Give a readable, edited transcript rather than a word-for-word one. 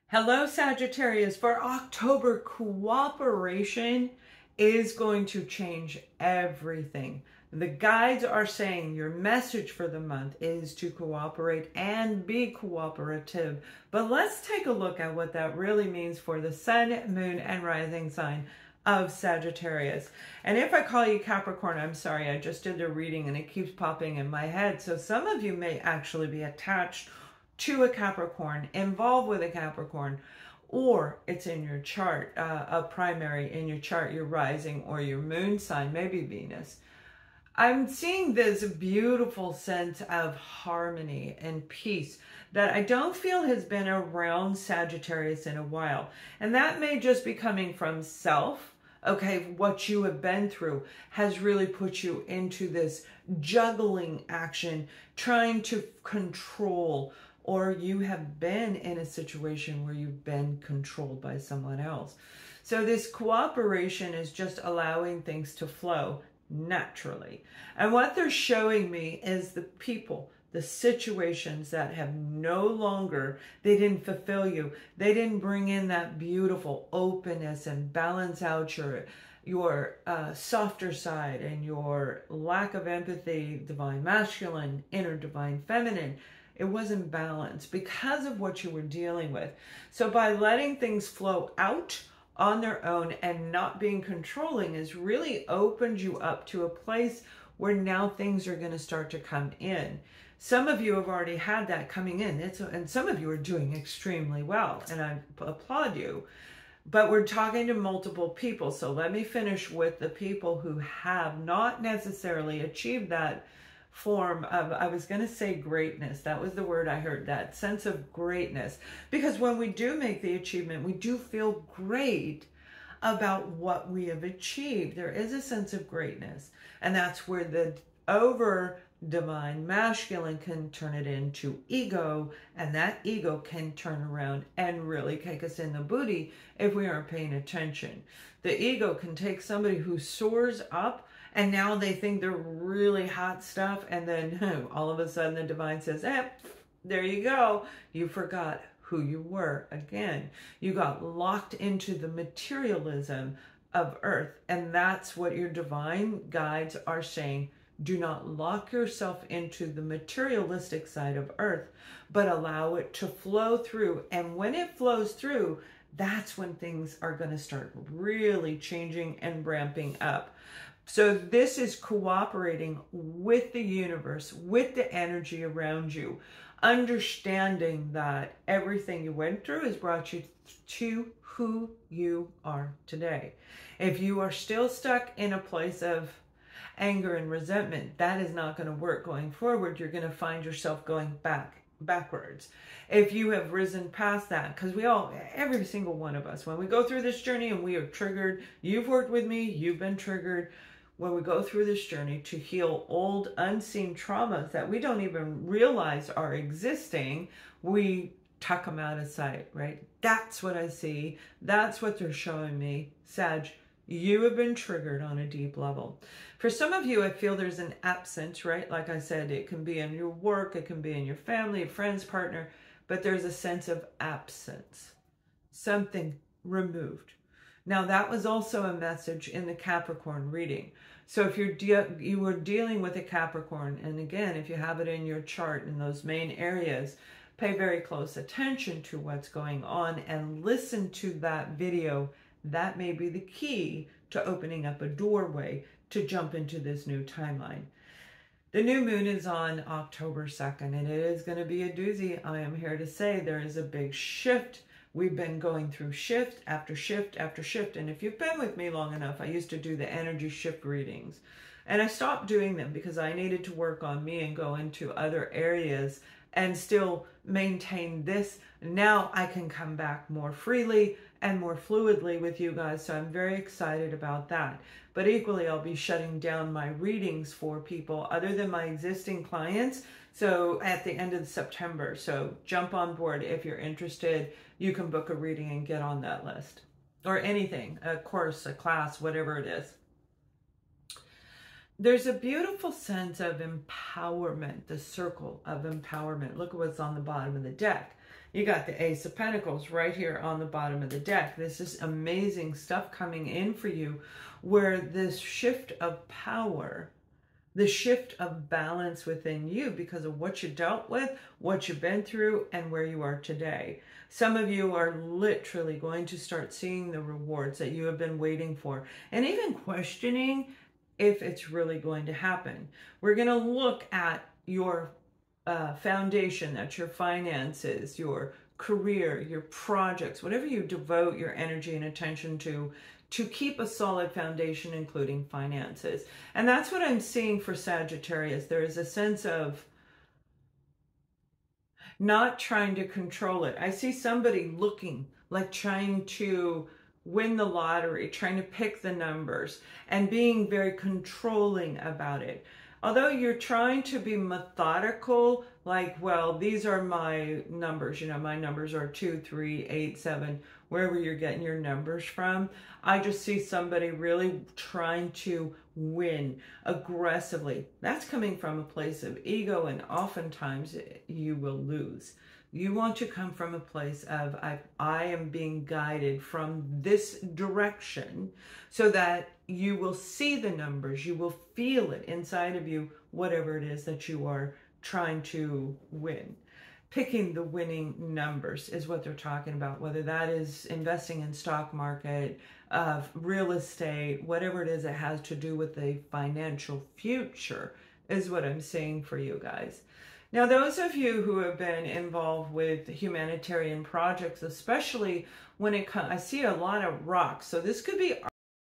Hello, Sagittarius. For October, cooperation is going to change everything. The guides are saying your message for the month is to cooperate and be cooperative. But let's take a look at what that really means for the sun, moon, and rising sign of Sagittarius. And if I call you Capricorn, I'm sorry, I just did the reading and it keeps popping in my head. So some of you may actually be attached to a Capricorn, involved with a Capricorn, or it's in your chart, a primary in your chart, your rising or your moon sign, maybe Venus. I'm seeing this beautiful sense of harmony and peace that I don't feel has been around Sagittarius in a while. And that may just be coming from self. Okay, what you have been through has really put you into this juggling action, trying to control, or you have been in a situation where you've been controlled by someone else. So this cooperation is just allowing things to flow naturally. And what they're showing me is the people, the situations that have no longer, they didn't fulfill you. They didn't bring in that beautiful openness and balance out your softer side and your lack of empathy, divine masculine, inner divine feminine. It wasn't balanced because of what you were dealing with. So by letting things flow out on their own and not being controlling has really opened you up to a place where now things are going to start to come in. Some of you have already had that coming in, and some of you are doing extremely well, and I applaud you. But we're talking to multiple people, so let me finish with the people who have not necessarily achieved that form of, I was going to say greatness. That was the word I heard, that sense of greatness. Because when we do make the achievement, we do feel great about what we have achieved. There is a sense of greatness. And that's where the over divine masculine can turn it into ego. And that ego can turn around and really kick us in the booty if we aren't paying attention. The ego can take somebody who soars up and now they think they're really hot stuff. And then all of a sudden the divine says, there you go. You forgot who you were again. You got locked into the materialism of earth. And that's what your divine guides are saying. Do not lock yourself into the materialistic side of earth, but allow it to flow through. And when it flows through, that's when things are going to start really changing and ramping up. So this is cooperating with the universe, with the energy around you, understanding that everything you went through has brought you to who you are today. If you are still stuck in a place of anger and resentment, that is not going to work going forward. You're going to find yourself going backwards. If you have risen past that, because every single one of us, when we go through this journey and we are triggered, you've worked with me, you've been triggered. When we go through this journey to heal old unseen traumas that we don't even realize are existing, we tuck them out of sight, right? That's what I see. That's what they're showing me. Sag, you have been triggered on a deep level. For some of you, I feel there's an absence, right? Like I said, it can be in your work, it can be in your family, friends, partner, but there's a sense of absence, something removed. Now, that was also a message in the Capricorn reading. So if you were dealing with a Capricorn, and again, if you have it in your chart in those main areas, pay very close attention to what's going on and listen to that video. That may be the key to opening up a doorway to jump into this new timeline. The new moon is on October 2nd, and it is going to be a doozy. I am here to say there is a big shift. We've been going through shift after shift after shift. And if you've been with me long enough, I used to do the energy shift readings. And I stopped doing them because I needed to work on me and go into other areas and still maintain this. Now I can come back more freely and more fluidly with you guys. So I'm very excited about that. But equally, I'll be shutting down my readings for people other than my existing clients. So at the end of September. So jump on board if you're interested. You can book a reading and get on that list. Or anything, a course, a class, whatever it is. There's a beautiful sense of empowerment, the circle of empowerment. Look at what's on the bottom of the deck. You got the Ace of Pentacles right here on the bottom of the deck. This is amazing stuff coming in for you, where this shift of power, the shift of balance within you because of what you dealt with, what you've been through, and where you are today. Some of you are literally going to start seeing the rewards that you have been waiting for, and even questioning if it's really going to happen. We're going to look at your foundation, that's your finances, your career, your projects, whatever you devote your energy and attention to keep a solid foundation, including finances. And that's what I'm seeing for Sagittarius. There is a sense of not trying to control it. I see somebody looking like trying to win the lottery, trying to pick the numbers, and being very controlling about it. Although you're trying to be methodical, like, well, these are my numbers, you know, my numbers are 2, 3, 8, 7, wherever you're getting your numbers from. I just see somebody really trying to win aggressively. That's coming from a place of ego, and oftentimes you will lose. You want to come from a place of, I am being guided from this direction, so that you will see the numbers, you will feel it inside of you, whatever it is that you are trying to win. Picking the winning numbers is what they're talking about, whether that is investing in stock market, real estate, whatever it is that has to do with the financial future is what I'm seeing for you guys. Now, those of you who have been involved with humanitarian projects, especially when it comes, I see a lot of rocks. So this could be